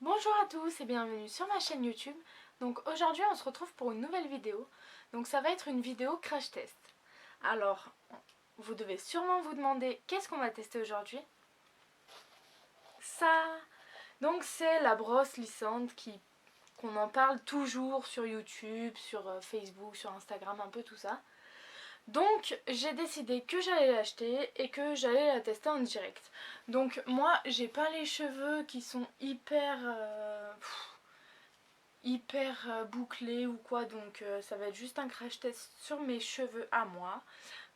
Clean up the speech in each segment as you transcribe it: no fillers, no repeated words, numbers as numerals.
Bonjour à tous et bienvenue sur ma chaîne YouTube. Donc aujourd'hui on se retrouve pour une nouvelle vidéo. Donc ça va être une vidéo crash test. Alors vous devez sûrement vous demander qu'est-ce qu'on va tester aujourd'hui. Ça, donc c'est la brosse lissante qu'on en parle toujours sur YouTube, sur Facebook, sur Instagram, un peu tout ça. Donc j'ai décidé que j'allais l'acheter et que j'allais la tester en direct. Donc moi j'ai pas les cheveux qui sont hyper bouclés ou quoi, donc ça va être juste un crash test sur mes cheveux à moi.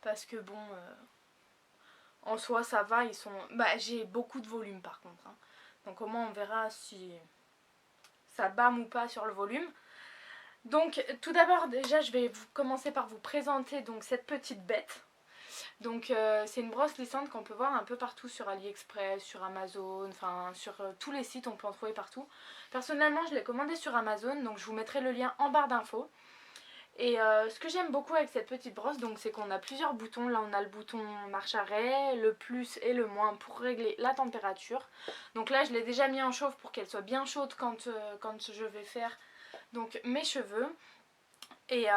Parce que bon, en soi ça va, ils sont... Bah j'ai beaucoup de volume par contre. Hein. Donc au moins on verra si ça bâme ou pas sur le volume. Donc tout d'abord déjà je vais commencer par vous présenter donc cette petite bête. Donc c'est une brosse lissante qu'on peut voir un peu partout sur AliExpress, sur Amazon, enfin sur tous les sites on peut en trouver partout. Personnellement je l'ai commandée sur Amazon, donc je vous mettrai le lien en barre d'infos. Et ce que j'aime beaucoup avec cette petite brosse, donc c'est qu'on a plusieurs boutons. Là on a le bouton marche arrêt, le plus et le moins pour régler la température. Donc là je l'ai déjà mis en chauffe pour qu'elle soit bien chaude quand je vais faire donc mes cheveux. Et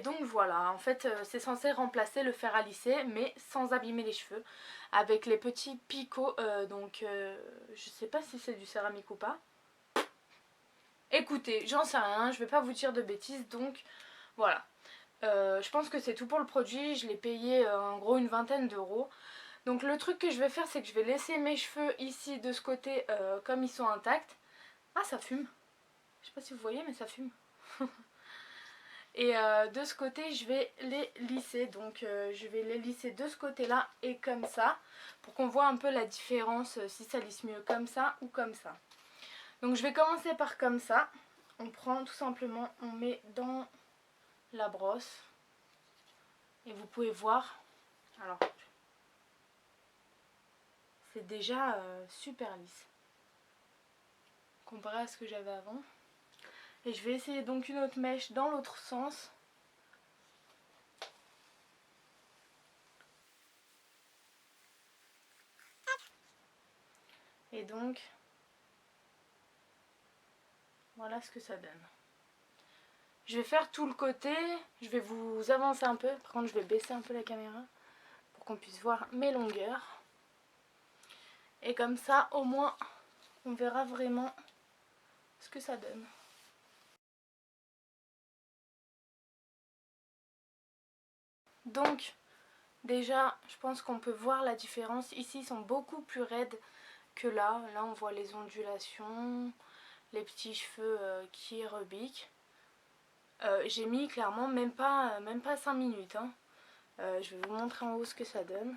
donc voilà, en fait c'est censé remplacer le fer à lisser mais sans abîmer les cheveux. Avec les petits picots, je sais pas si c'est du céramique ou pas. Écoutez, j'en sais rien, je vais pas vous dire de bêtises, donc voilà. Je pense que c'est tout pour le produit, je l'ai payé en gros une vingtaine d'euros. Donc le truc que je vais faire, c'est que je vais laisser mes cheveux ici de ce côté comme ils sont intacts. Ah, ça fume. Je sais pas si vous voyez, mais ça fume. Et de ce côté, je vais les lisser. Donc je vais les lisser de ce côté-là et comme ça. Pour qu'on voit un peu la différence, si ça lisse mieux comme ça ou comme ça. Donc je vais commencer par comme ça. On prend tout simplement, on met dans la brosse. Et vous pouvez voir. Alors, c'est déjà super lisse. Comparé à ce que j'avais avant. Et je vais essayer donc une autre mèche dans l'autre sens. Et donc, voilà ce que ça donne. Je vais faire tout le côté, je vais vous avancer un peu, par contre je vais baisser un peu la caméra pour qu'on puisse voir mes longueurs. Et comme ça, au moins, on verra vraiment ce que ça donne. Donc, déjà, je pense qu'on peut voir la différence. Ici, ils sont beaucoup plus raides que là. Là, on voit les ondulations, les petits cheveux qui rebiquent. J'ai mis clairement même pas 5 minutes. Hein. Je vais vous montrer en haut ce que ça donne.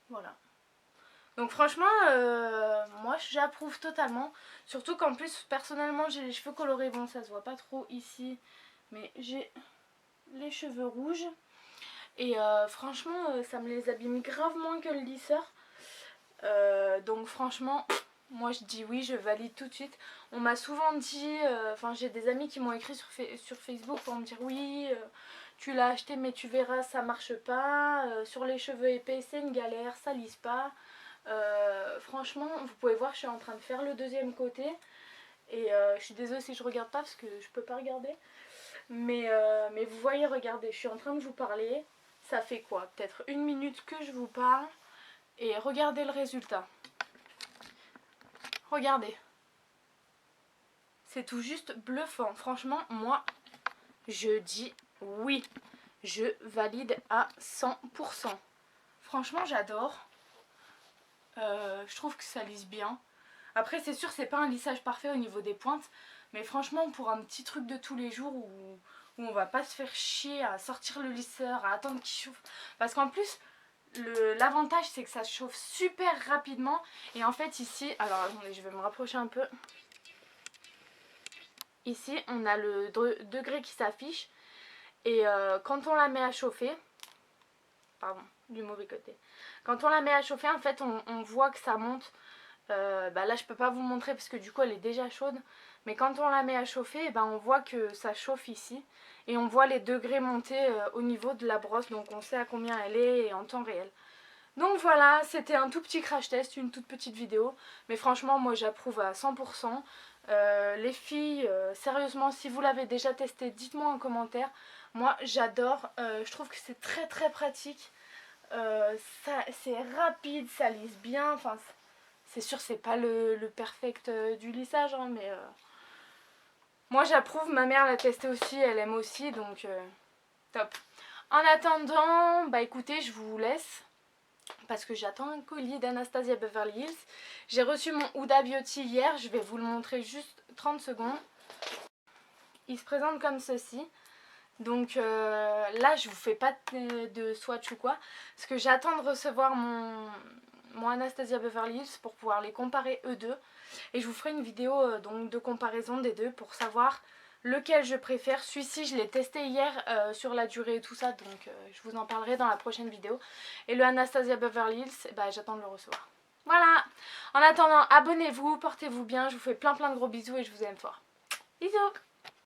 Voilà. Donc franchement, moi j'approuve totalement. Surtout qu'en plus, personnellement, j'ai les cheveux colorés. Bon, ça se voit pas trop ici. Mais j'ai les cheveux rouges. Et franchement, ça me les abîme grave moins que le lisseur. Donc franchement, moi je dis oui, je valide tout de suite. On m'a souvent dit, enfin j'ai des amis qui m'ont écrit sur Facebook pour me dire oui, tu l'as acheté mais tu verras ça marche pas. Sur les cheveux épais c'est une galère, ça lisse pas. Franchement, vous pouvez voir, je suis en train de faire le deuxième côté. Et je suis désolée si je regarde pas parce que je peux pas regarder. Mais vous voyez, regardez, je suis en train de vous parler. Ça fait quoi? Peut-être une minute que je vous parle. Et regardez le résultat. Regardez. C'est tout juste bluffant. Franchement, moi, je dis oui. Je valide à 100%. Franchement, j'adore. Je trouve que ça lisse bien. Après, c'est sûr, c'est pas un lissage parfait au niveau des pointes. Mais franchement, pour un petit truc de tous les jours où on va pas se faire chier à sortir le lisseur, à attendre qu'il chauffe. Parce qu'en plus, l'avantage c'est que ça chauffe super rapidement. Et en fait ici, alors attendez, je vais me rapprocher un peu. Ici, on a le degré qui s'affiche. Et quand on la met à chauffer, pardon, du mauvais côté. Quand on la met à chauffer, en fait, on voit que ça monte Là je peux pas vous montrer parce que du coup elle est déjà chaude. Mais quand on la met à chauffer, on voit que ça chauffe ici. Et on voit les degrés monter au niveau de la brosse. Donc on sait à combien elle est en temps réel. Donc voilà, c'était un tout petit crash test, une toute petite vidéo. Mais franchement, moi j'approuve à 100%. Les filles, sérieusement, si vous l'avez déjà testé, dites-moi en commentaire. Moi j'adore, je trouve que c'est très très pratique. C'est rapide, ça lisse bien. Enfin, c'est sûr, c'est pas le perfect du lissage, hein, mais moi j'approuve. Ma mère l'a testé aussi, elle aime aussi, donc top. En attendant, écoutez, je vous laisse. Parce que j'attends un colis d'Anastasia Beverly Hills. J'ai reçu mon Huda Beauty hier, je vais vous le montrer juste 30 secondes. Il se présente comme ceci. Donc là je vous fais pas de swatch ou quoi. Parce que j'attends de recevoir mon Anastasia Beverly Hills pour pouvoir les comparer eux deux. Et je vous ferai une vidéo donc de comparaison des deux pour savoir lequel je préfère. Celui-ci je l'ai testé hier sur la durée et tout ça, donc je vous en parlerai dans la prochaine vidéo. Et le Anastasia Beverly Hills, j'attends de le recevoir. Voilà, en attendant abonnez-vous, portez-vous bien, je vous fais plein de gros bisous et je vous aime fort. Bisous.